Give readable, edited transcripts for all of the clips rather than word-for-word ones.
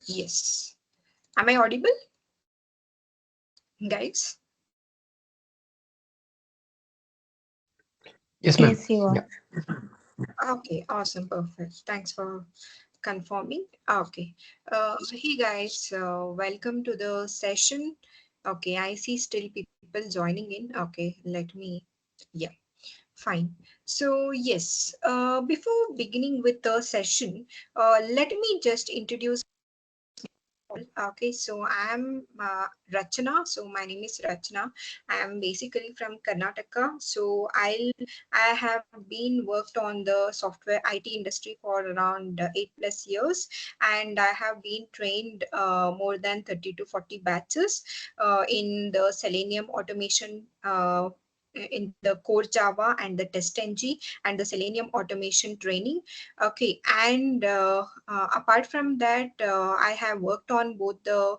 Yes. Am I audible, guys? Yes, ma'am. Yes, you Yeah. are. Okay, awesome, perfect. Thanks for confirming. Okay. Hey guys, welcome to the session. Okay, I see still people joining in. Okay, let me, yeah, fine. So yes, before beginning with the session, let me just introduce. Okay, so I'm Rachana. So my name is Rachana. I'm basically from Karnataka. So I have been worked on the software IT industry for around 8+ years, and I have been trained more than 30 to 40 batches in the Selenium automation. In the core Java and the TestNG and the Selenium automation training. Okay, and apart from that, I have worked on both the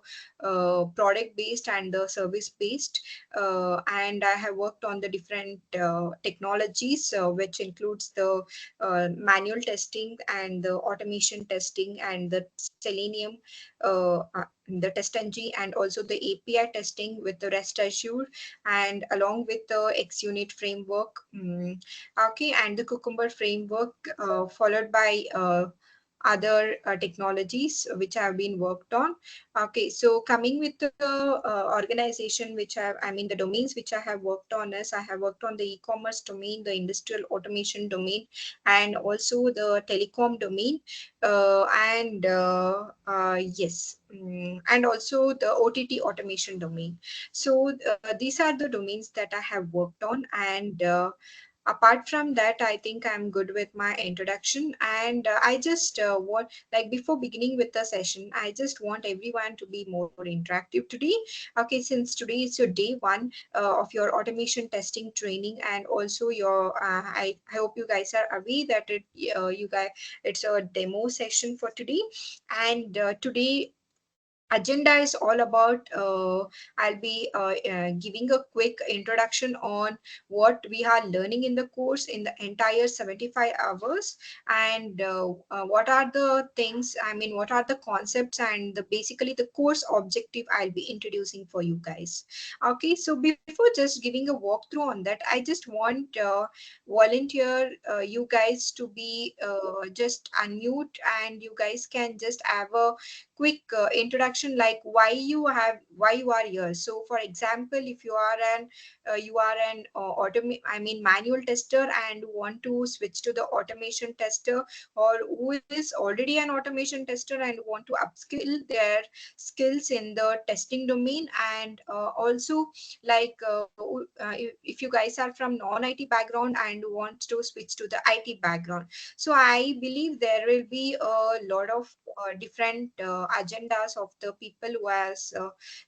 product based and the service based, and I have worked on the different technologies, which includes the manual testing and the automation testing and the Selenium, the TestNG, and also the API testing with the REST Azure, and along with the XUnit framework. Okay, and the Cucumber framework, followed by other technologies which have been worked on. Okay, so coming with the organization which I mean the domains which I have worked on is I have worked on the e-commerce domain, the industrial automation domain, and also the telecom domain, uh, and yes, and also the OTT automation domain. So these are the domains that I have worked on, and apart from that, I think I'm good with my introduction, and I just want, like, before beginning with the session, I just want everyone to be more interactive today. Okay, since today is your day one of your automation testing training, and also your I hope you guys are aware that you guys, it's a demo session for today. And today agenda is all about, I'll be giving a quick introduction on what we are learning in the course in the entire 75 hours, and what are the things, I mean, what are the concepts and the basically the course objective I'll be introducing for you guys. Okay, so before just giving a walkthrough on that, I just want volunteer you guys to be just unmute, and you guys can just have a quick introduction, like why you are here. So for example, if you are an I mean manual tester and want to switch to the automation tester, or who is already an automation tester and want to upskill their skills in the testing domain, and also, like if you guys are from non-IT background and want to switch to the IT background. So I believe there will be a lot of different agendas of the people who has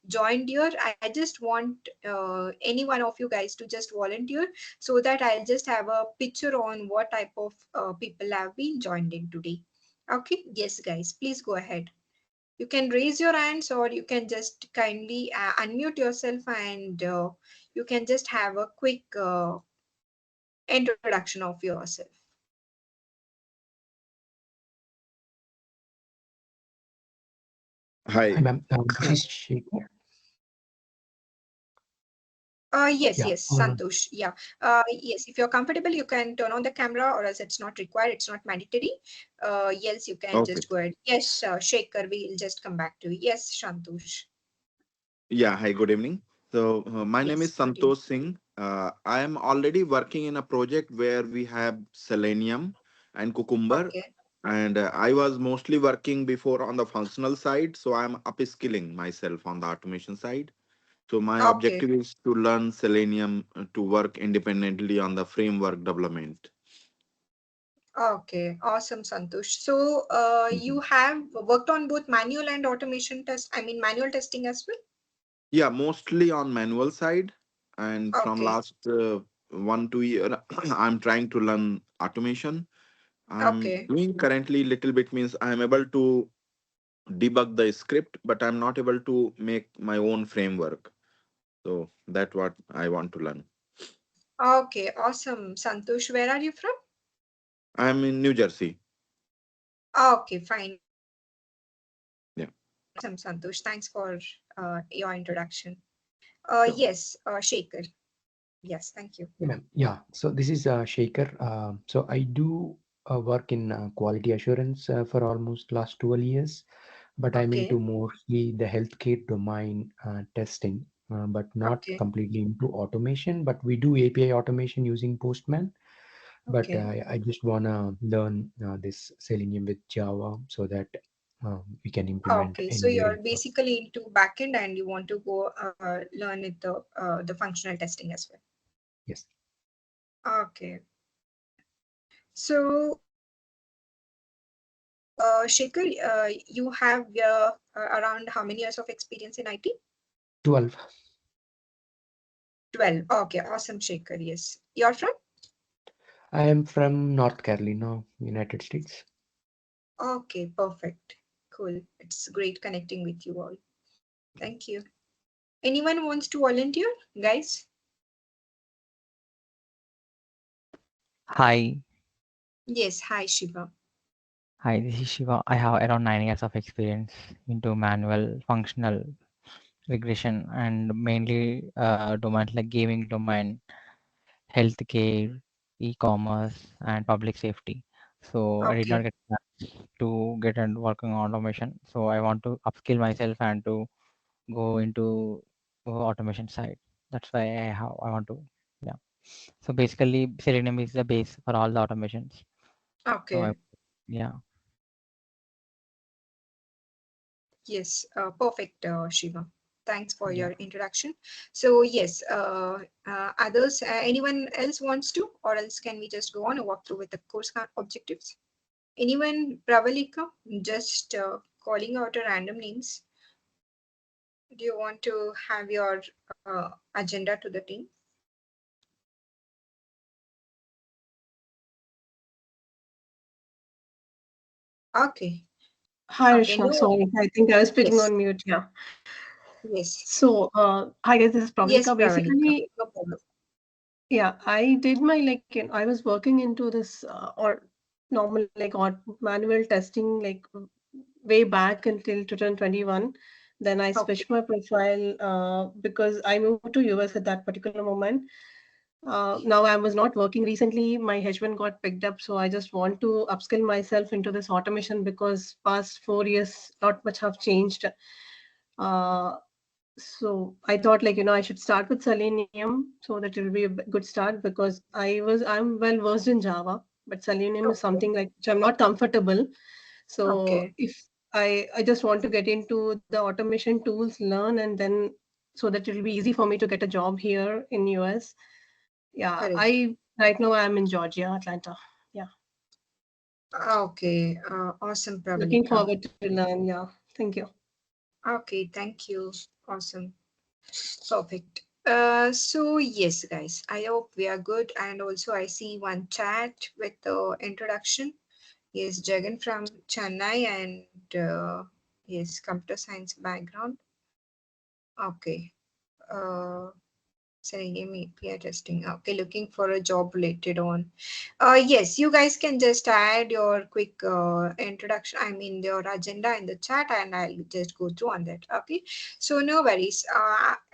joined here. I just want any one of you guys to just volunteer, so that I'll just have a picture on what type of people have been joined in today. Okay, yes, guys, please go ahead. You can raise your hands, or you can just kindly unmute yourself, and you can just have a quick introduction of yourself. Hi, Hi. ma'am. This is Shekhar. Yes, Yeah. yes, Santosh. Yeah. Yes, if you're comfortable, you can turn on the camera, or else it's not required. It's not mandatory. Yes, you can Okay. just go ahead. Yes, Shekhar, we'll just come back to you. Yes, Santosh. Yeah. Hi. Good evening. So my name is Yes, good evening. Santosh Singh. I am already working in a project where we have Selenium and Cucumber, Okay. and I was mostly working before on the functional side. So I'm upskilling myself on the automation side. So my Okay. objective is to learn Selenium to work independently on the framework development. Okay. Awesome, Santosh. So, Mhm. you have worked on both manual and automation test, I mean, manual testing as well? Yeah, mostly on manual side, and from Okay. last 1 2 year, I'm trying to learn automation. I'm Okay. doing currently little bit means I'm able to debug the script, but I'm not able to make my own framework. So that's what I want to learn. Okay. Awesome, Santosh. Where are you from? I'm in New Jersey. Okay, fine. Yeah. Awesome, Santosh. Thanks for your introduction. So, Shaker. Yes, thank you. yeah, ma'am. Yeah. So this is Shaker. So I do work in quality assurance for almost last 12 years, but I'm into Okay, mostly the healthcare domain testing, but not okay, completely into automation. But we do API automation using Postman. But okay. I just wanna learn this Selenium with Java so that we can implement Okay, so anywhere in you're the world. basically into backend and you want to go learn the functional testing as well. Yes. Okay. So, Shaker, you have around how many years of experience in IT? 12. 12. Okay, awesome, Shaker. Yes. You're from? I am from North Carolina, United States. Okay, perfect. Cool. It's great connecting with you all. Thank you. Anyone wants to volunteer, guys? Hi, Yes. Hi, Shiva. hi, this is Shiva. I have around 9 years of experience into manual functional regression and mainly domains like gaming domain, healthcare, e-commerce, and public safety. So I did not Okay. get chance to get and working on automation. So I want to upskill myself and to go into automation side. That's why I want to, yeah. So basically, Selenium is the base for all the automations. So I, Okay. yeah, Yes. Perfect, Shiva. Thanks for yeah. your introduction. So yes, others, anyone else wants to, or else can we just go on and walk through with the course objectives? Anyone, Pravalika, just calling out a random names. Do you want to have your agenda to the team? Okay. Hi, Okay. Isha. No Sorry, worries. I think I was speaking Yes. on mute. Yeah. Yes. So, hi guys, this is Yes, Pravalika. Pravalika. Basically, No problem. yeah, I did my I was working into this or normal or manual testing way back until 2021. Then I Okay. switched my profile because I moved to US at that particular moment. Now I was not working recently. My husband got picked up, so I just want to upskill myself into this automation because past 4 years, not much have changed. Uh, so I thought I should start with Selenium so that it will be a good start because I'm well versed in Java, but Selenium is Okay. something which I'm not comfortable. So Okay. if I just want to get into the automation tools, learn, and then so that it will be easy for me to get a job here in US. Yeah, Correct. I right now I'm in Georgia, Atlanta. Yeah, Okay. Awesome, looking Pravalika. forward to learn. Yeah, thank you. Okay. Thank you. Awesome. Perfect. So yes, guys, I hope we are good. And also, I see one chat with the introduction. Yes, Jagan from Chennai and yes, computer science background. Okay. Uh, Selenium API testing. Okay, looking for a job related on. Yes, you guys can just add your quick introduction. I mean your agenda in the chat, and I'll just go through on that. Okay, so no worries.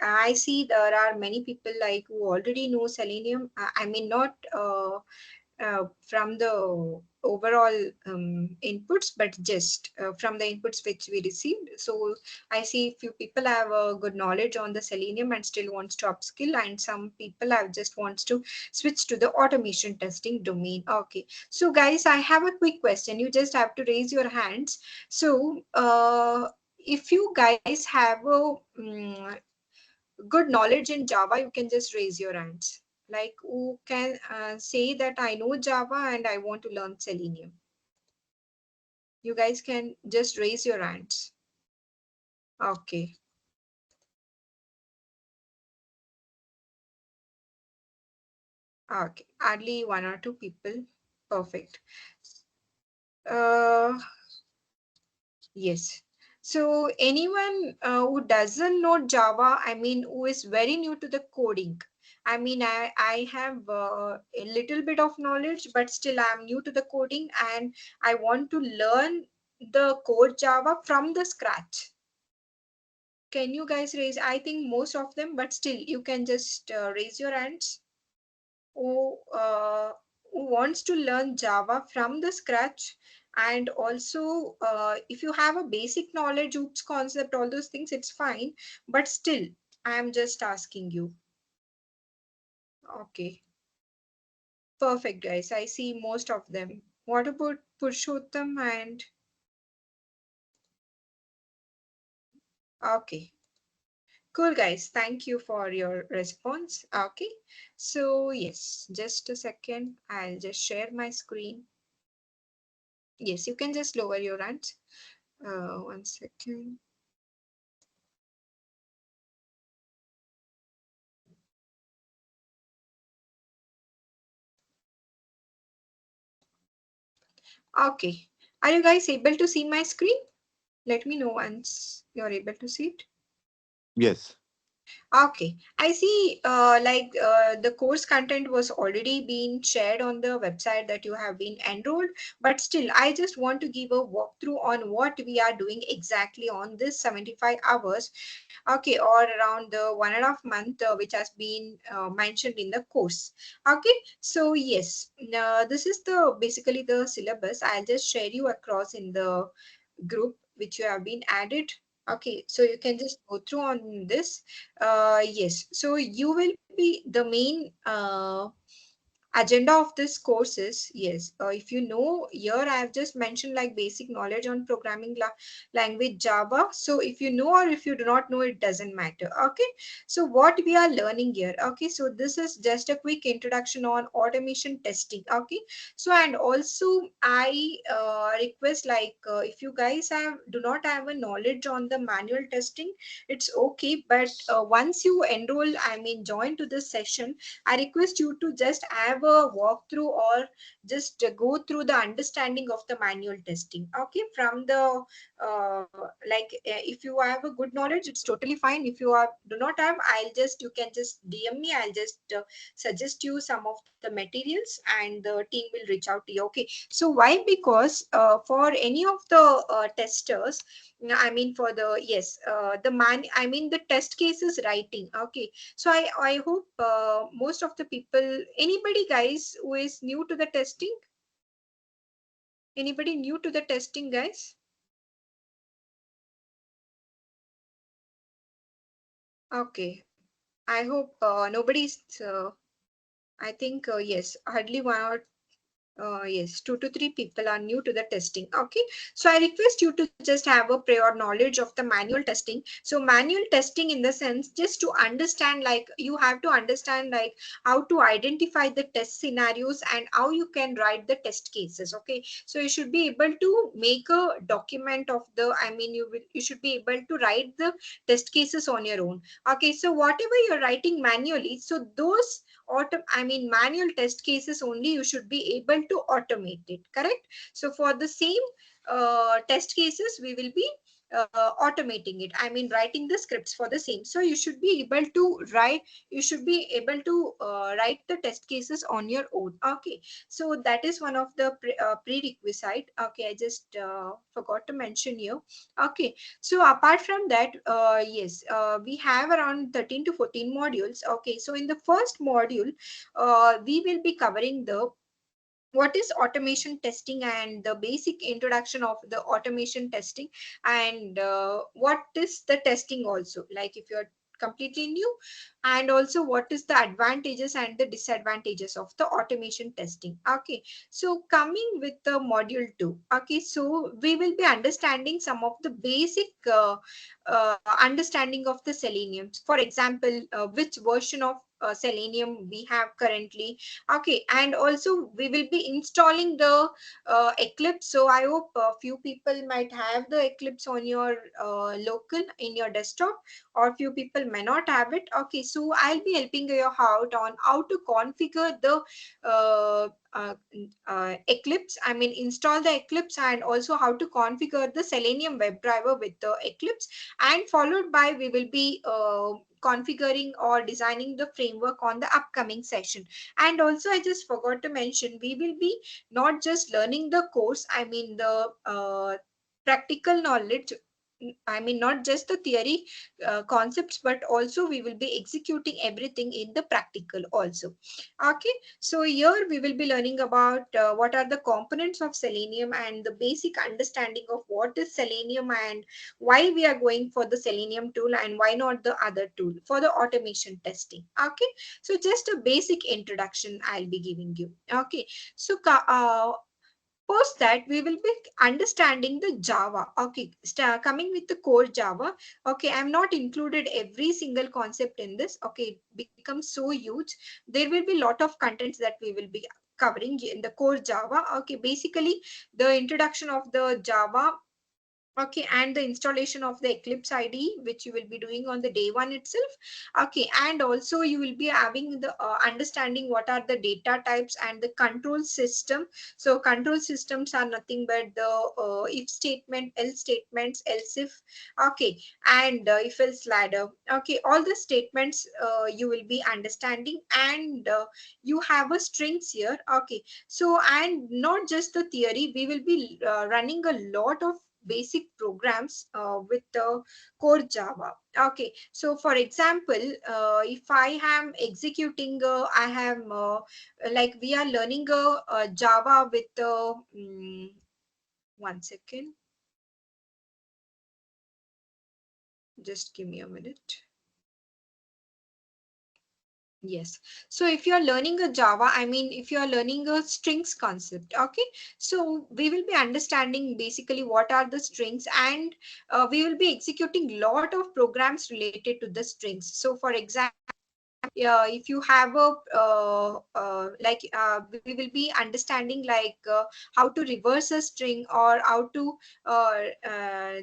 I see there are many people like who already know Selenium. I mean not from the overall inputs, but just from the inputs which we received. So I see few people have a good knowledge on the Selenium and still wants to upskill, and some people have just wants to switch to the automation testing domain. Okay, so guys, I have a quick question. You just have to raise your hands. So if you guys have a good knowledge in Java, you can just raise your hands. Like who can say that I know Java and I want to learn Selenium. You guys can just raise your hands. Okay. Okay. Hardly one or two people. Perfect. Uh, yes. So anyone who doesn't know Java, I mean, who is very new to the coding. I mean, I have a little bit of knowledge, but still I'm new to the coding and I want to learn the code Java from the scratch. Can you guys raise? I think most of them, but still, you can just raise your hands. Who wants to learn Java from the scratch, and also if you have a basic knowledge, oops concept, all those things, it's fine. But still, I am just asking you. Okay, perfect, guys. I see most of them. What about Purushottam and okay. Cool, guys. Thank you for your response. Okay. So, yes, just a second. I'll just share my screen. Yes, you can just lower your hands. 1 second. Okay. Are you guys able to see my screen? Let me know once you're able to see it. Yes. Okay, I see the course content was already being shared on the website that you have been enrolled, but still I just want to give a walkthrough on what we are doing exactly on this 75 hours, okay, or around the 1.5 month which has been mentioned in the course. Okay, so yes, this is the basically the syllabus. I'll just share you across in the group which you have been added. Okay, so you can just go through on this. Yes, so you will be the main agenda of this course is, yes, if you know, here I have just mentioned like basic knowledge on programming language Java. So if you know or if you do not know, it doesn't matter. Okay, so what we are learning here, okay, so this is just a quick introduction on automation testing. Okay, so and also I request like if you guys have do not have a knowledge on the manual testing, it's okay, but once you enroll, I mean join to this session, I request you to just have a walkthrough or just go through the understanding of the manual testing. Okay, from the if you have a good knowledge, it's totally fine. If you are do not have, I'll just you can just DM me. I'll just suggest you some of the materials, and the team will reach out to you. Okay. So why? Because for any of the testers, I mean for the yes, the man. I mean the test cases writing. Okay, so I hope most of the people, anybody guys who is new to the testing, anybody new to the testing, guys? Okay, I hope nobody's. I think yes, hardly one or yes, 2 to 3 people are new to the testing. Okay, so I request you to just have a prior knowledge of the manual testing. So manual testing in the sense just to understand, like you have to understand like how to identify the test scenarios and how you can write the test cases. Okay, so you should be able to make a document of the. I mean, you should be able to write the test cases on your own. Okay, so whatever you're writing manually, so those I mean manual test cases only you should be able to automate it, correct? So for the same test cases we will be automating it, I mean writing the scripts for the same. So you should be able to write, you should be able to write the test cases on your own. Okay, so that is one of the prerequisite. Okay, I just forgot to mention here. Okay, so apart from that, yes, we have around 13 to 14 modules. Okay, so in the first module, we will be covering the what is automation testing and the basic introduction of the automation testing, and what is the testing also, like if you're completely new, and also what is the advantages and the disadvantages of the automation testing. Okay, so coming with the module 2. Okay, so we will be understanding some of the basic understanding of the Selenium. For example, which version of Selenium we have currently. Okay, and also we will be installing the Eclipse. So I hope a few people might have the Eclipse on your local in your desktop, or few people may not have it. Okay, so I'll be helping you out on how to configure the uh, uh, Eclipse. I mean, install the Eclipse, and also how to configure the Selenium WebDriver with the Eclipse. And followed by we will be configuring or designing the framework on the upcoming session. And also I just forgot to mention, we will be not just learning the course, I mean the practical knowledge, I mean, not just the theory concepts, but also we will be executing everything in the practical also. Okay, so here we will be learning about what are the components of Selenium and the basic understanding of what is Selenium and why we are going for the Selenium tool and why not the other tool for the automation testing. Okay, so just a basic introduction I'll be giving you. Okay, so post that we will be understanding the Java. Okay, coming with the core Java. Okay, I'm not included every single concept in this. Okay, it becomes so huge. There will be a lot of contents that we will be covering in the core Java. Okay, basically the introduction of the Java. Okay, and the installation of the Eclipse IDE, which you will be doing on the day one itself. Okay, and also you will be having the understanding what are the data types and the control system. So control systems are nothing but the if statement, else statements, else if. Okay, and if else ladder. Okay, all the statements you will be understanding, and you have a strings here. Okay, so and not just the theory, we will be running a lot of basic programs with the core Java. Okay, so for example, if I am executing, I am like we are learning a Java with one second, just give me a minute. Yes. So if you are learning a Java, I mean, if you are learning a strings concept, okay, so we will be understanding basically what are the strings, and we will be executing lot of programs related to the strings. So for example, if you have a we will be understanding like how to reverse a string or how to uh, uh,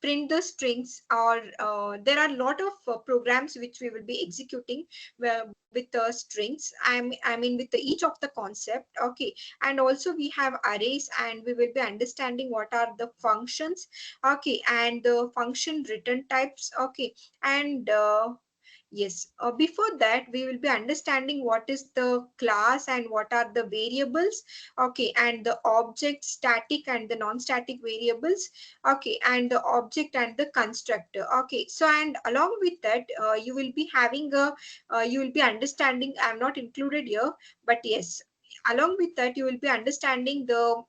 print the strings, or there are a lot of programs which we will be executing with the strings. I mean with the each of the concept. Okay, and also we have arrays, and we will be understanding what are the functions. Okay, and the function return types. Okay, and yes, before that, we will be understanding what is the class and what are the variables. Okay, and the object, static and the non-static variables. Okay, and the object and the constructor. Okay, so and along with that, you will be having a, you will be understanding, I'm not included here, but yes, along with that, you will be understanding the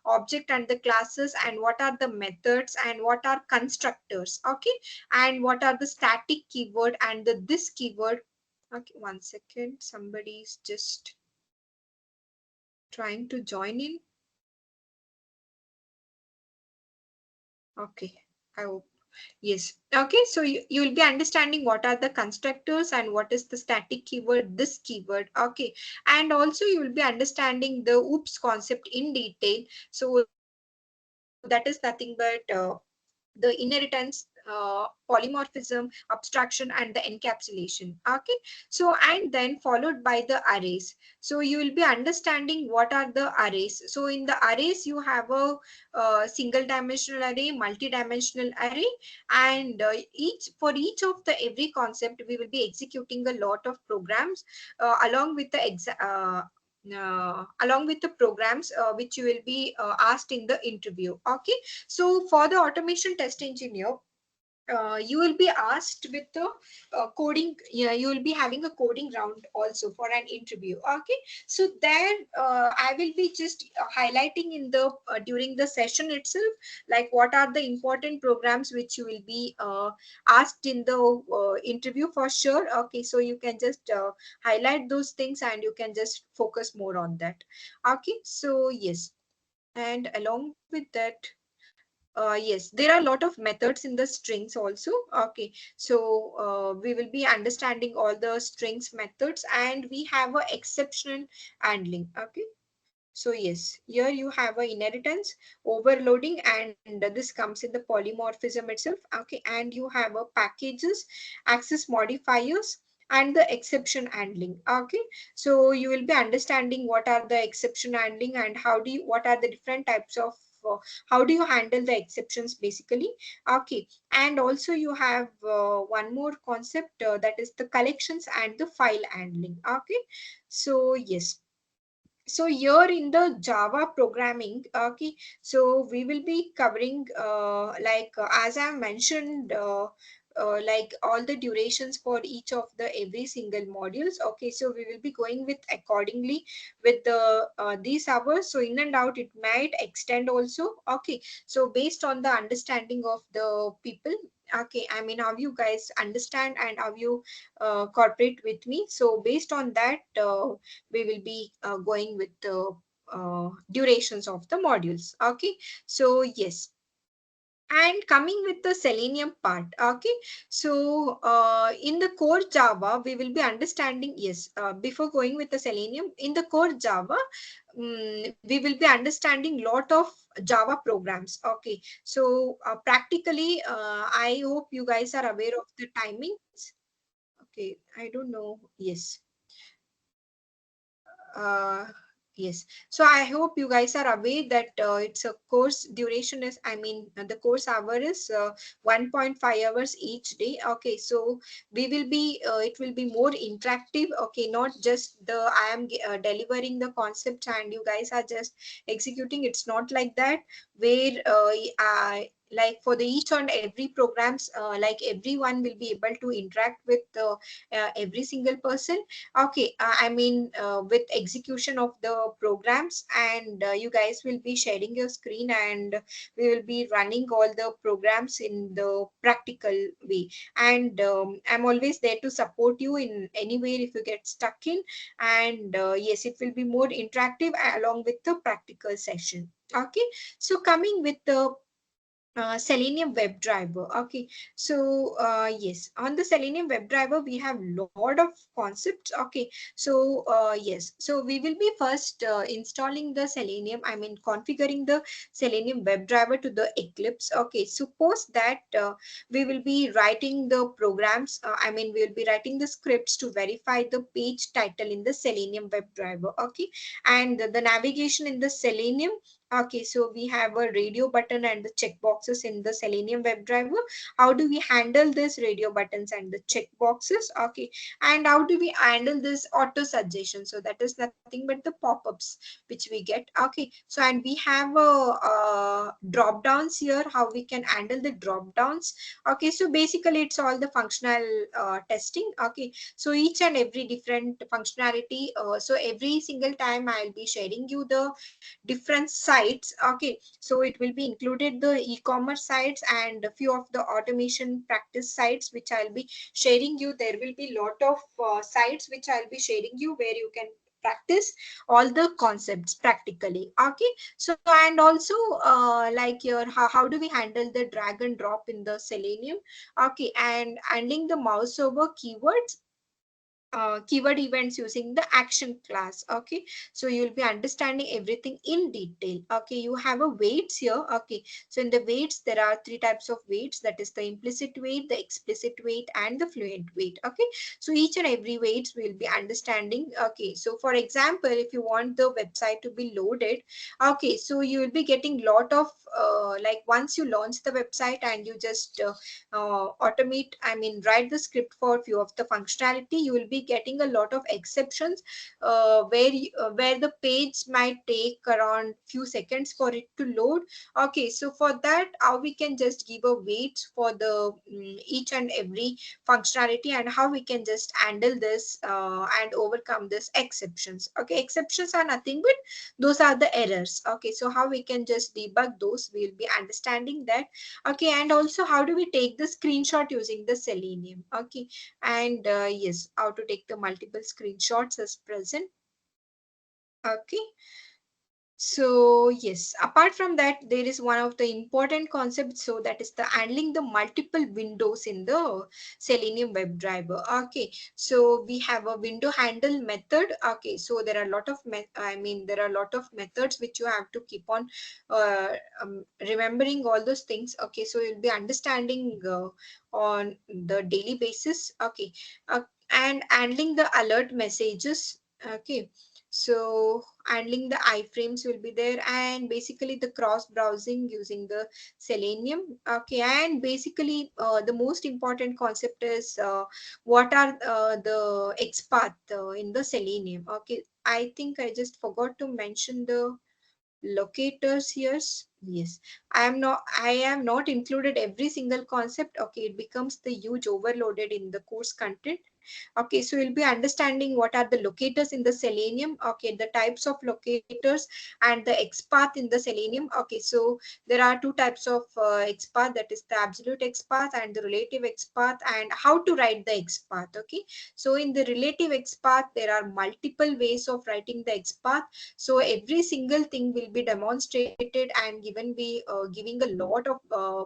object and the classes and what are the methods and what are constructors. Okay, and what are the static keyword and the this keyword. Okay, one second, somebody's just trying to join in. Okay, I hope. Yes. Okay, so you will be understanding what are the constructors and what is the static keyword, this keyword. Okay, and also you will be understanding the oops concept in detail. So that is nothing but the inheritance, polymorphism, abstraction, and the encapsulation. Okay, so and then followed by the arrays. So you will be understanding what are the arrays. So in the arrays, you have a, single dimensional array, multi-dimensional array, and each for each of the every concept, we will be executing a lot of programs along with the along with the programs which you will be asked in the interview. Okay, so for the automation test engineer, you will be asked with the coding. Yeah, you will be having a coding round also for an interview. Okay, so there I will be just highlighting in the during the session itself, like what are the important programs which you will be asked in the interview for sure. Okay, so you can just highlight those things and you can just focus more on that. Okay, so yes, and along with that, yes, there are a lot of methods in the strings also. Okay, so we will be understanding all the strings methods, and we have a exceptional handling. Okay, so yes, here you have a inheritance, overloading, and this comes in the polymorphism itself. Okay, and you have a packages, access modifiers, and the exception handling. Okay, so you will be understanding what are the exception handling and how do you, what are the different types of how do you handle the exceptions basically. Okay, and also you have one more concept that is the collections and the file handling. Okay, so yes, So here in the Java programming, okay, so we will be covering as I mentioned, like all the durations for each of the every single modules. Okay, so we will be going with accordingly with the these hours. So in and out it might extend also. Okay, so based on the understanding of the people. Okay, I mean how you guys understand and how you cooperate with me. So based on that. We will be going with the durations of the modules. Okay, so yes, and coming with the Selenium part. Okay, so in the core Java we will be understanding, yes, before going with the Selenium, in the core Java we will be understanding lot of Java programs. Okay, so practically I hope you guys are aware of the timings. Okay, I don't know, yes. Uh, yes. So I hope you guys are aware that it's a course duration is, I mean, the course hour is 1.5 hours each day. Okay. So we will be, it will be more interactive. Okay. Not just the, I am delivering the concept and you guys are just executing. It's not like that where like for the each and every programs, like everyone will be able to interact with every single person. Okay, I mean, with execution of the programs, and you guys will be sharing your screen, and we will be running all the programs in the practical way. And I'm always there to support you in anywhere if you get stuck in. And yes, it will be more interactive along with the practical session. Okay, so coming with the Selenium WebDriver. Okay, so yes, on the Selenium WebDriver we have lot of concepts. Okay, so yes, so we will be first installing the Selenium. I mean, configuring the Selenium WebDriver to the Eclipse. Okay, suppose that we will be writing the programs. I mean, we will be writing the scripts to verify the page title in the Selenium WebDriver. Okay, and the navigation in the Selenium. Okay, so we have a radio button and the checkboxes in the Selenium WebDriver. How do we handle this radio buttons and the checkboxes? Okay, and how do we handle this auto suggestion? So that is nothing but the pop-ups which we get. Okay, so and we have drop downs here. How we can handle the drop downs? Okay, so basically it's all the functional testing. Okay, so each and every different functionality. So every single time I'll be sharing you the different sites. Okay, so it will be included the e-commerce sites and a few of the automation practice sites which I'll be sharing you. There will be lot of sites which I'll be sharing you where you can practice all the concepts practically. Okay, so and also like your how do we handle the drag and drop in the Selenium? Okay, and handling the mouse over keywords, keyword events using the action class. Okay, so you'll be understanding everything in detail. Okay, you have a weights here. Okay, so in the weights there are three types of weights, that is the implicit weight, the explicit weight, and the fluent weight. Okay, so each and every weights will be understanding. Okay, so for example, if you want the website to be loaded, okay, so you will be getting lot of like once you launch the website and you just automate, I mean write the script for few of the functionality, you will be getting a lot of exceptions where the page might take around few seconds for it to load. Okay, so for that how we can just give a wait for the each and every functionality, and how we can just handle this and overcome this exceptions. Okay, exceptions are nothing but those are the errors. Okay, so how we can just debug those, we'll be understanding that. Okay, and also how do we take the screenshot using the Selenium? Okay, and yes, how to take the multiple screenshots as present. Okay, so yes, apart from that, there is one of the important concepts. So that is the handling the multiple windows in the Selenium WebDriver. Okay, so we have a window handle method. Okay, so there are a lot of I mean there are a lot of methods which you have to keep on uh, remembering all those things. Okay, so you'll be understanding on the daily basis. Okay, uh, and handling the alert messages. Okay, So handling the iframes will be there, and basically the cross browsing using the Selenium. Okay, and basically the most important concept is what are the XPath in the Selenium. Okay, I think I just forgot to mention the locators here. Yes, I am not included every single concept. Okay, it becomes the huge overloaded in the course content. Okay, so we'll be understanding what are the locators in the Selenium. Okay, the types of locators and the XPath in the Selenium. Okay, so there are two types of XPath, that is the absolute XPath and the relative XPath, and how to write the XPath. Okay, so in the relative XPath there are multiple ways of writing the XPath. So every single thing will be demonstrated and giving a lot of uh,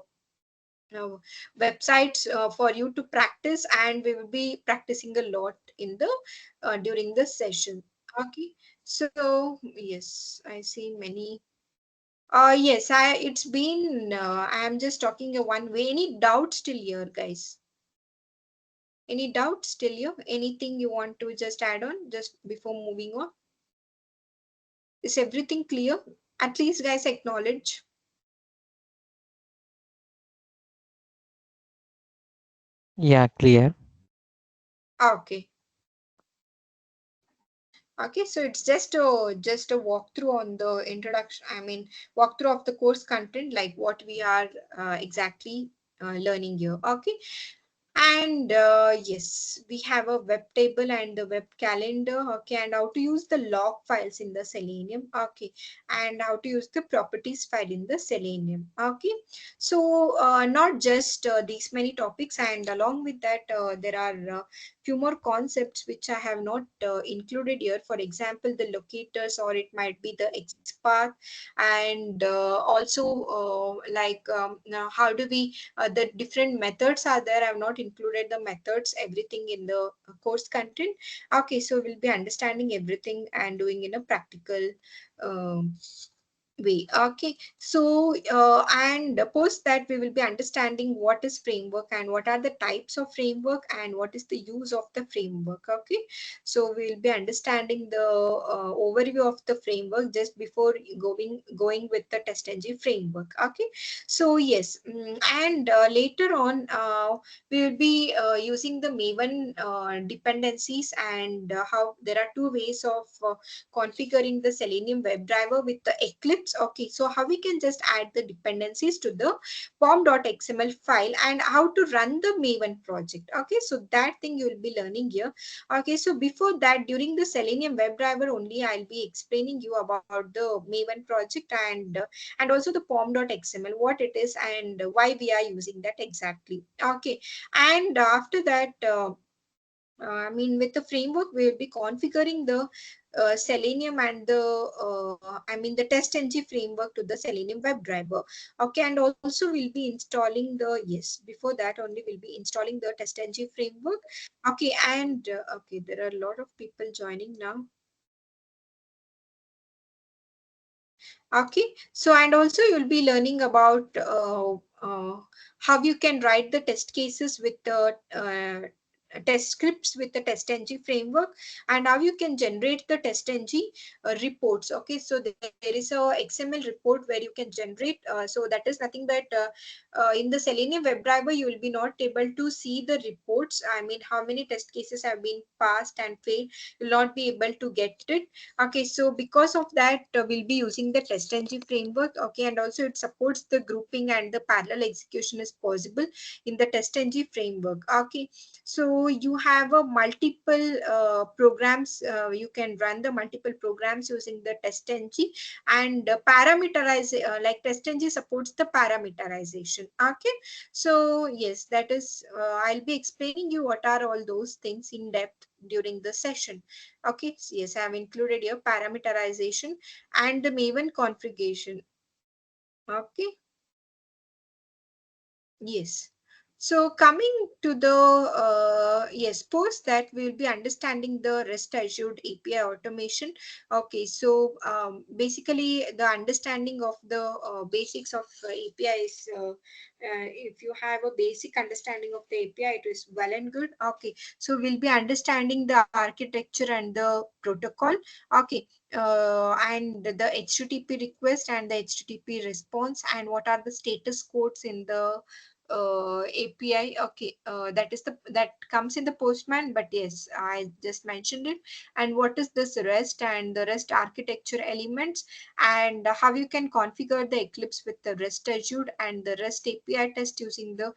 websites for you to practice, and we will be practicing a lot in the during the session. Okay, so yes, I see many. Yes, it's been I am just talking a one way. Any doubts till here, guys? Any doubts till here? Anything you want to just add on just before moving on? Is everything clear? At least, guys, acknowledge. Yeah, clear. Okay. Okay, so it's just a walkthrough on the introduction. I mean, walkthrough of the course content, like what we are exactly learning here. Okay, and yes, we have a web table and the web calendar. Okay, and how to use the log files in the Selenium. Okay, and how to use the properties file in the Selenium. Okay, so not just these many topics, and along with that, there are few more concepts which I have not included here. For example, the locators, or it might be the XPath, and also now how do we the different methods are there. I have not included the methods, everything in the course content. Okay, so we'll be understanding everything and doing in a practical um, way. Okay, so and post that we will be understanding what is framework and what are the types of framework and what is the use of the framework. Okay, so we will be understanding the overview of the framework just before going with the TestNG framework. Okay, so yes, and later on we will be using the Maven dependencies, and how there are two ways of configuring the Selenium WebDriver with the Eclipse. Okay, so how we can just add the dependencies to the pom.xml file, and how to run the Maven project. Okay, so that thing you will be learning here. Okay, so before that, during the Selenium WebDriver only, I'll be explaining you about the Maven project, and also the pom.xml, what it is and why we are using that exactly. Okay, and after that I mean, with the framework, we'll be configuring the Selenium and the TestNG framework to the Selenium WebDriver. Okay, and also we'll be installing the, yes, before that only we'll be installing the TestNG framework. Okay, and okay, there are a lot of people joining now. Okay, so and also you'll be learning about how you can write the test cases with the test scripts with the TestNG framework, and how you can generate the TestNG reports. Okay, so there is a XML report where you can generate. So that is nothing but in the Selenium WebDriver you will be not able to see the reports. I mean, how many test cases have been passed and failed. You'll not be able to get it. Okay, so because of that, we'll be using the TestNG framework. Okay, and also it supports the grouping and the parallel execution is possible in the TestNG framework. Okay, so you have a multiple programs. You can run the multiple programs using the TestNG, and parameterize like TestNG supports the parameterization. Okay, so yes, that is I'll be explaining you what are all those things in depth during the session. Okay, so yes, I have included here parameterization and the Maven configuration. Okay, yes. So coming to the yes, post that we'll be understanding the REST assured API automation. Okay, so basically the understanding of the basics of APIs. If you have a basic understanding of the API, it is well and good. Okay, so we'll be understanding the architecture and the protocol. Okay, and the HTTP request and the HTTP response, and what are the status codes in the API. Okay, that is the that comes in the Postman, but yes, I just mentioned it. And what is this REST and the REST architecture elements, and how you can configure the Eclipse with the REST Azure and the REST API test using the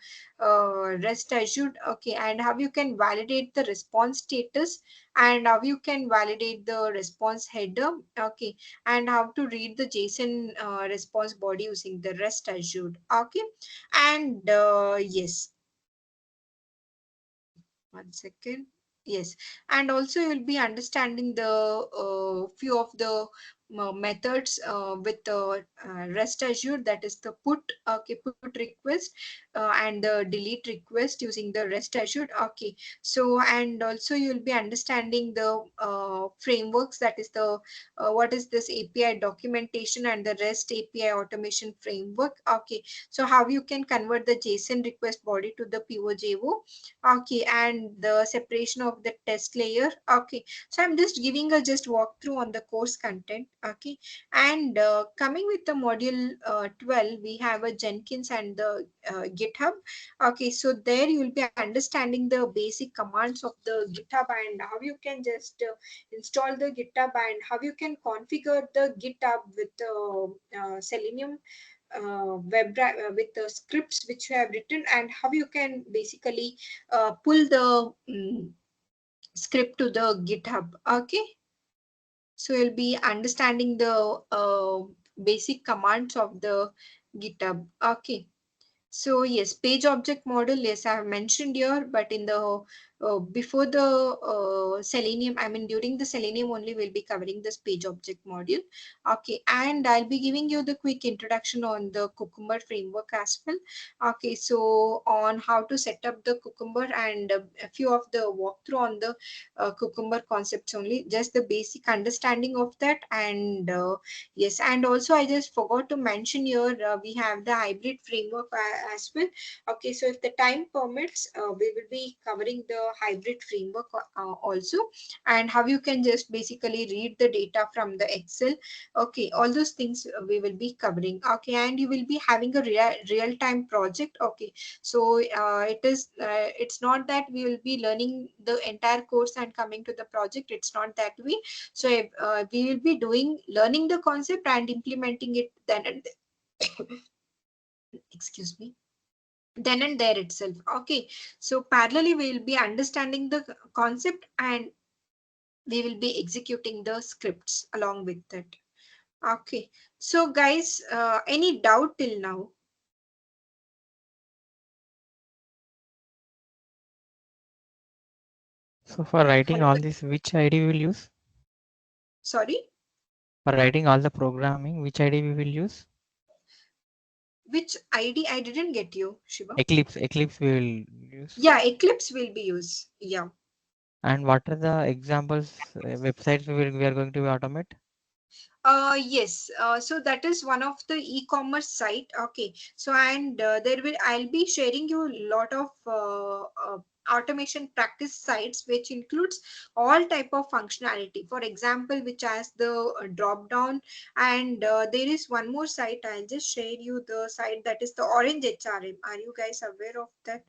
REST Azure. Okay, and how you can validate the response status, and how you can validate the response header. Okay, and how to read the JSON response body using the REST Azure. Okay, and yes, one second. Yes, and also you'll be understanding the few of the methods with the REST Azure, that is the put, okay, put request and the delete request using the REST Azure. Okay, so and also you'll be understanding the frameworks, that is the what is this API documentation and the REST API automation framework. Okay, so how you can convert the JSON request body to the POJO. Okay, and the separation of the test layer. Okay, so I'm just giving a just walkthrough on the course content. Okay, and coming with the module 12, we have a Jenkins and the GitHub. Okay, so there you will be understanding the basic commands of the GitHub, and how you can just install the GitHub, and how you can configure the GitHub with Selenium with the scripts which you have written, and how you can basically pull the script to the GitHub. Okay, so you'll be understanding the basic commands of the GitHub. Okay, so yes, page object model, yes, I have mentioned here, but in the before the Selenium, I mean during the Selenium only we'll be covering this page object module. Okay, and I'll be giving you the quick introduction on the Cucumber framework as well. Okay, so on how to set up the Cucumber, and a few of the walkthrough on the Cucumber concepts only, just the basic understanding of that. And yes, and also I just forgot to mention here, we have the hybrid framework as well. Okay, so if the time permits, we will be covering the hybrid framework also, and how you can just basically read the data from the Excel. Okay, all those things we will be covering. Okay, and you will be having a real-time project. Okay, so it's not that we will be learning the entire course and coming to the project. It's not that way. So we will be doing learning the concept and implementing it then and excuse me, then and there itself. Okay, so parallelly we will be understanding the concept, and we will be executing the scripts along with that. Okay, so guys, any doubt till now? So for writing Hello, all this, which ID we will use? sorry, For writing all the programming, which ID we will use? which ID? I didn't get you, Shiva. Eclipse we will use. Yeah, Eclipse will be used. Yeah. And what are the examples websites we are going to automate? Yes. So that is one of the e-commerce site. Okay. So and I'll be sharing you a lot of automation practice sites, which includes all type of functionality. For example, which has the drop down, and there is one more site. I'll just share you the site, that is the Orange HRM. Are you guys aware of that?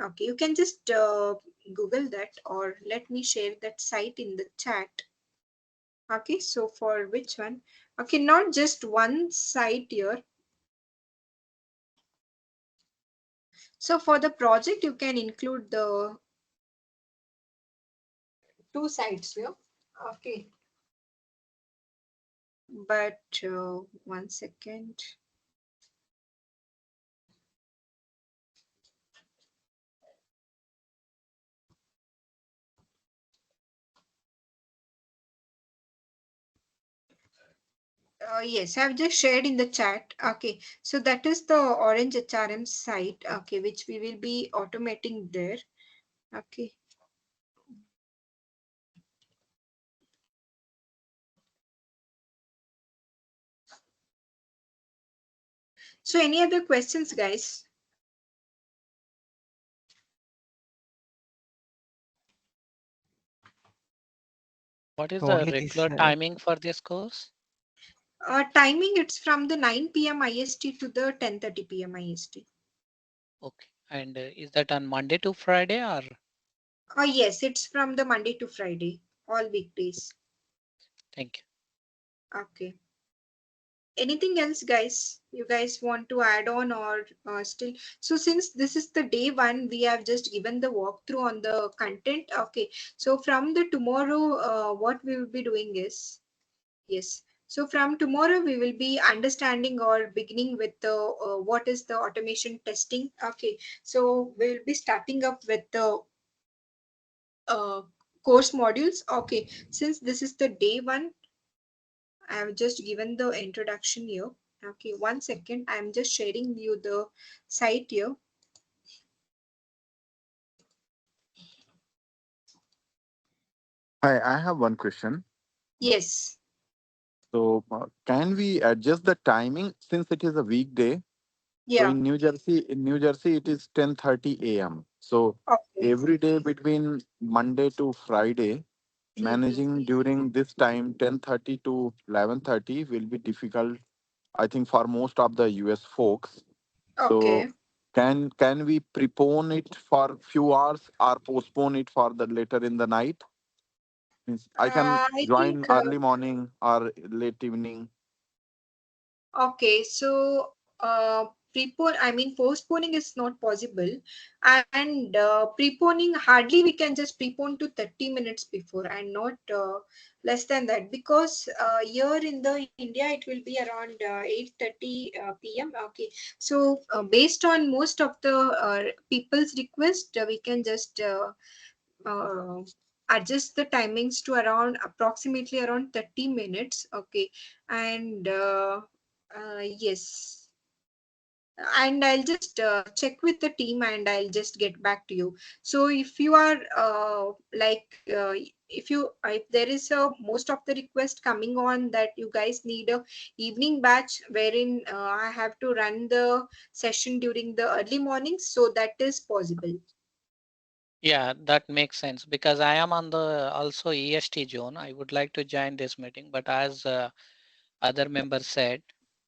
Okay, you can just Google that, or let me share that site in the chat. Okay, so for which one? Okay, not just one site here. So for the project, you can include the two sites here. Okay, but one second. Yes, I've just shared in the chat. Okay, so that is the Orange HRM site. Okay, which we will be automating there. Okay. So any other questions, guys? What is the Only this. regular timing for this course? Timing, it's from the 9 p.m. IST to the 10:30 p.m. IST. Okay. And is that on Monday to Friday or? Yes, it's from the Monday to Friday, all weekdays. Thank you. Okay. Anything else, guys? You guys want to add on or still? So since this is the day one, we have just given the walkthrough on the content. Okay. So from the tomorrow, what we will be doing is, yes. So from tomorrow, we will be understanding or beginning with the what is the automation testing. Okay. So we'll be starting up with the uh, course modules. Okay. Since this is the day one, I have just given the introduction here. Okay, 1 second. I'm just sharing you the site here. Hi, I have one question. Yes. So, can we adjust the timing since it is a weekday? So Yeah. In New Jersey, it is 10:30 a.m. So Okay. every day between Monday to Friday, Mm-hmm. managing during this time 10:30 to 11:30 will be difficult. I think for most of the US folks. So Okay. can we prepone it for few hours or postpone it for the later in the night? Means I can I join think early morning or late evening. okay, so postponing is not possible, and preponing hardly we can just prepone to 30 minutes before and not less than that because here in the India it will be around 8:30 p.m. Okay, so based on most of the people's request, we can just uh, adjust the timings to around approximately around 30 minutes. Okay, and yes, and I'll just check with the team and I'll just get back to you. So if you are like if there is a most of the request coming on that you guys need a evening batch wherein I have to run the session during the early mornings, so that is possible. Yeah, that makes sense because I am on the also EST zone. I would like to join this meeting, but as other members said,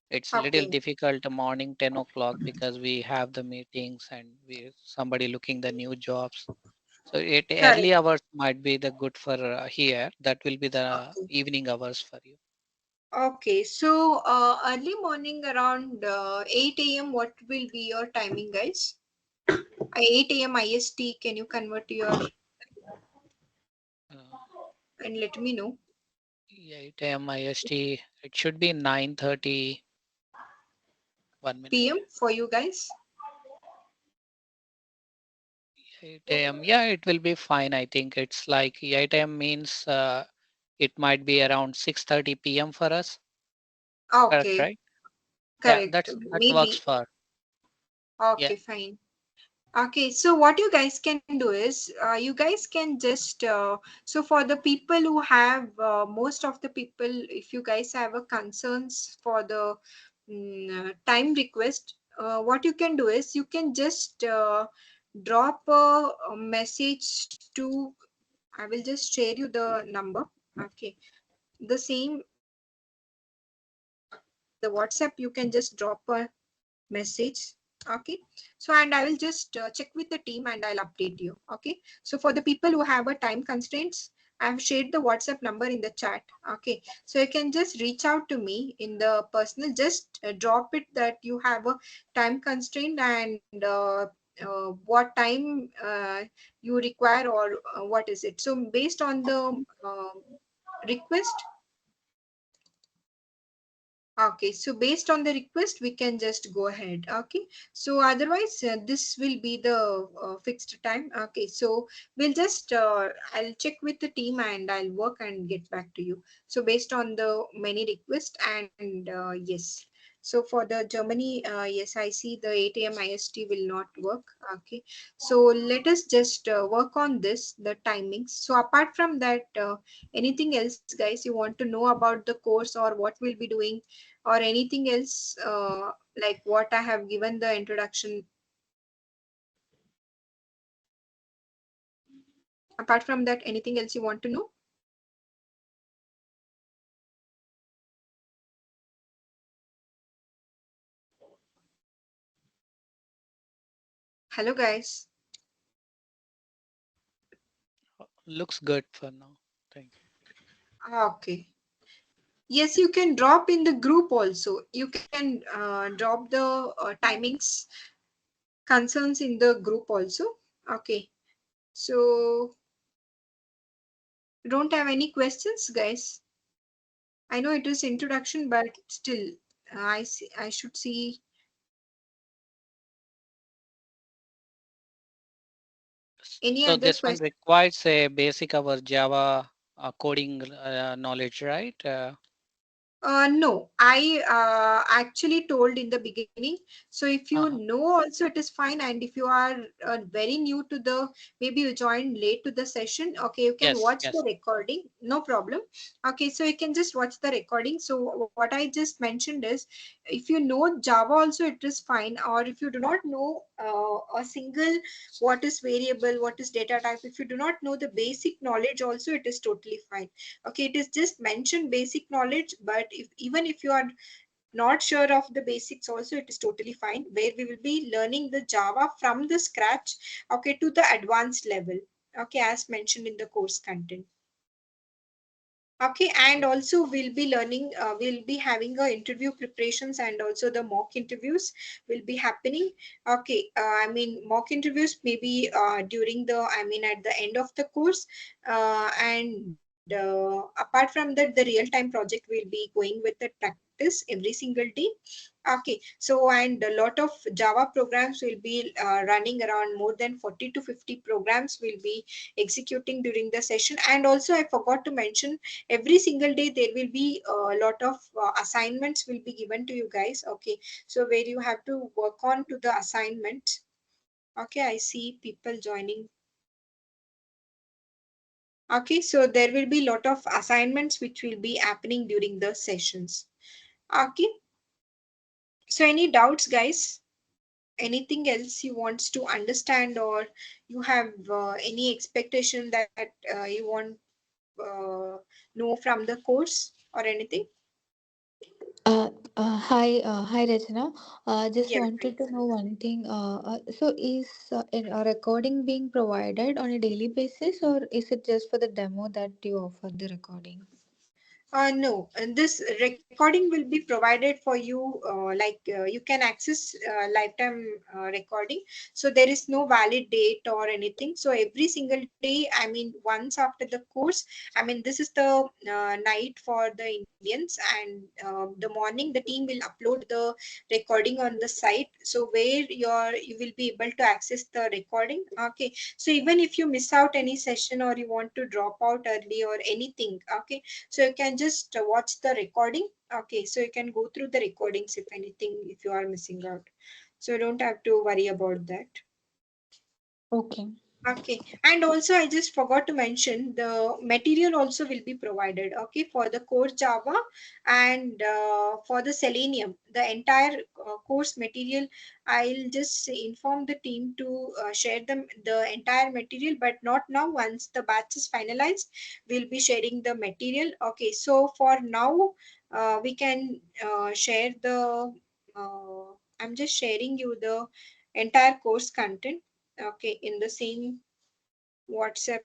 it's little Okay, difficult morning 10 o'clock because we have the meetings and we somebody looking the new jobs. So it correct. early hours might be the good for here. That will be the Okay. evening hours for you. Okay, so early morning around 8 a.m. What will be your timing, guys? 8 a.m. IST. Can you convert your Uh, and let me know? 8 a.m. IST. It should be 9:30. 1 minute. PM for you guys? 8 a.m. Yeah, it will be fine. I think it's like 8 a.m. means it might be around 6:30 p.m. for us. Correct, Okay, right? Yeah, correct. that works Maybe. for. Yeah. Okay, fine. Okay, so what you guys can do is, you guys can just, so for the people who have, most of the people, if you guys have a concerns for the time request, what you can do is you can just drop a message to, I will just share you the number. Okay, the same, the WhatsApp, you can just drop a message. Okay, so and I will just check with the team and I'll update you. Okay, so for the people who have a time constraints, I have shared the WhatsApp number in the chat. Okay, so you can just reach out to me in the personal, just drop it that you have a time constraint and what time you require or what is it. So based on the request, Okay, so based on the request, we can just go ahead. Okay, so otherwise, this will be the fixed time. Okay, so we'll just, I'll check with the team and I'll work and get back to you. So based on the many requests and yes. So for the Germany, yes, I see the 8 a.m. IST will not work. Okay, so let us just work on this, the timings. So apart from that, anything else, guys, you want to know about the course or what we'll be doing? Or anything else like what I have given the introduction. Apart from that, anything else you want to know? Hello, guys. Looks good for now. Thank you. Okay. Yes, you can drop in the group also. You can drop the timings concerns in the group also. Okay. So don't have any questions, guys. I know it is introduction, but still, I should see any So other this one question. requires a basic our Java coding knowledge, right? No, I actually told in the beginning. So if you Uh-huh. know also it is fine, and if you are very new to the, maybe you joined late to the session, okay, you can Yes, watch the yes. recording, no problem. Okay, so you can just watch the recording. So what I just mentioned is, if you know Java also it is fine, or if you do not know a single what is variable, what is data type, if you do not know the basic knowledge also, it is totally fine. Okay, it is just mentioned basic knowledge, but if even if you are not sure of the basics also, it is totally fine, where we will be learning the Java from the scratch, okay, to the advanced level, okay, as mentioned in the course content. Okay, and also we'll be learning, we'll be having interview preparations, and also the mock interviews will be happening. Okay, I mean mock interviews maybe during the, I mean at the end of the course, and apart from that, the real-time project will be going with the practice every single day. Okay, so and a lot of Java programs will be running around more than 40 to 50 programs will be executing during the session. And also I forgot to mention, every single day there will be a lot of assignments will be given to you guys. Okay, so where you have to work on to the assignment. Okay, I see people joining. Okay, so there will be a lot of assignments which will be happening during the sessions. Okay, so any doubts, guys? Anything else you want to understand, or you have any expectation that you want uh, know from the course or anything? Hi, Rachana. Just Yes. wanted to know one thing. So, is a recording being provided on a daily basis, or is it just for the demo that you offer the recording? No, and this recording will be provided for you. You can access lifetime recording. So there is no valid date or anything. So every single day, I mean, once after the course, I mean, this is the night for the Indians, and the morning the team will upload the recording on the site. So where you will be able to access the recording. Okay, so even if you miss out any session or you want to drop out early or anything, okay, so you can just watch the recording. Okay, so you can go through the recordings if anything, if you are missing out. So you don't have to worry about that. Okay. Okay, and also I just forgot to mention the material also will be provided. Okay, for the core Java and for the Selenium, the entire course material. I'll just inform the team to share them the entire material, but not now. Once the batch is finalized, we'll be sharing the material. Okay, so for now, we can share the. I'm just sharing you the entire course content, okay, in the same WhatsApp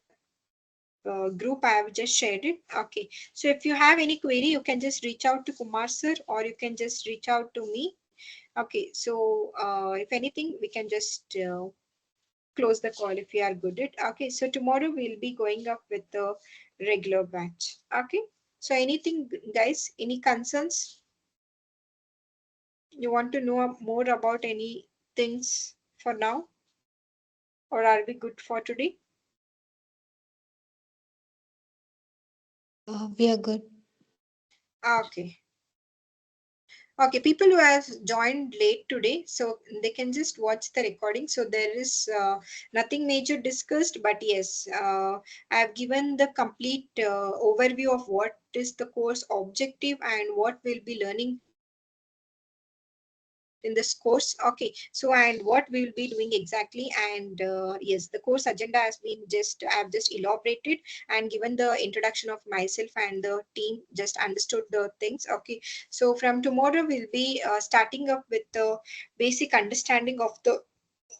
group. I have just shared it. Okay, so if you have any query, you can just reach out to Kumar sir, or you can just reach out to me. Okay, so if anything, we can just close the call if you are good at. Okay, so tomorrow we'll be going up with the regular batch. Okay, so anything, guys, any concerns? You want to know more about any things for now, or are we good for today? We are good. Okay. Okay, people who have joined late today, so they can just watch the recording. So there is nothing major discussed, but yes, I have given the complete overview of what is the course objective and what we'll be learning in this course. Okay, so and what we will be doing exactly, and yes, the course agenda has been just I have just elaborated and given the introduction of myself and the team just understood the things. Okay, so from tomorrow we'll be starting up with the basic understanding of the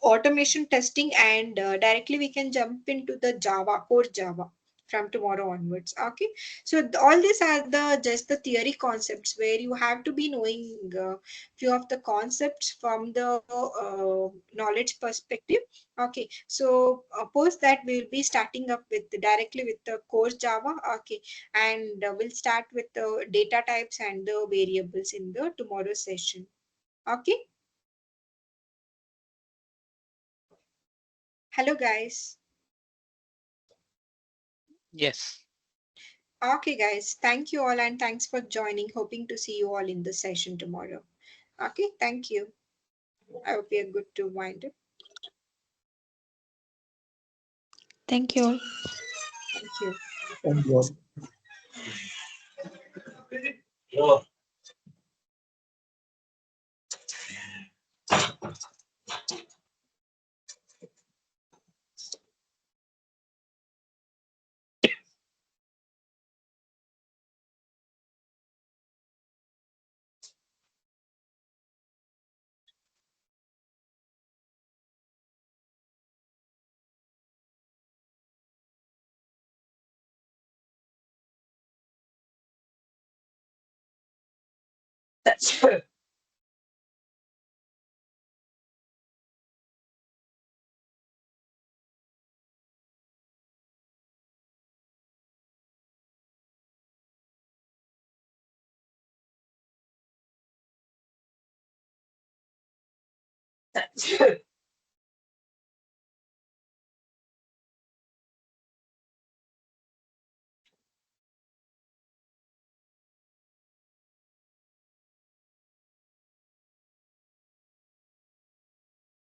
automation testing, and directly we can jump into the Java, core Java from tomorrow onwards. Okay, so all these are the just the theory concepts where you have to be knowing few of the concepts from the knowledge perspective. Okay, so post that we'll be starting up with directly with the core Java. Okay, and we'll start with the data types and the variables in the tomorrow session. Okay, hello guys. Yes. Okay, guys, thank you all and thanks for joining. Hoping to see you all in the session tomorrow. Okay, thank you. I hope you're good to wind up. Thank you all. Thank you. Thank you.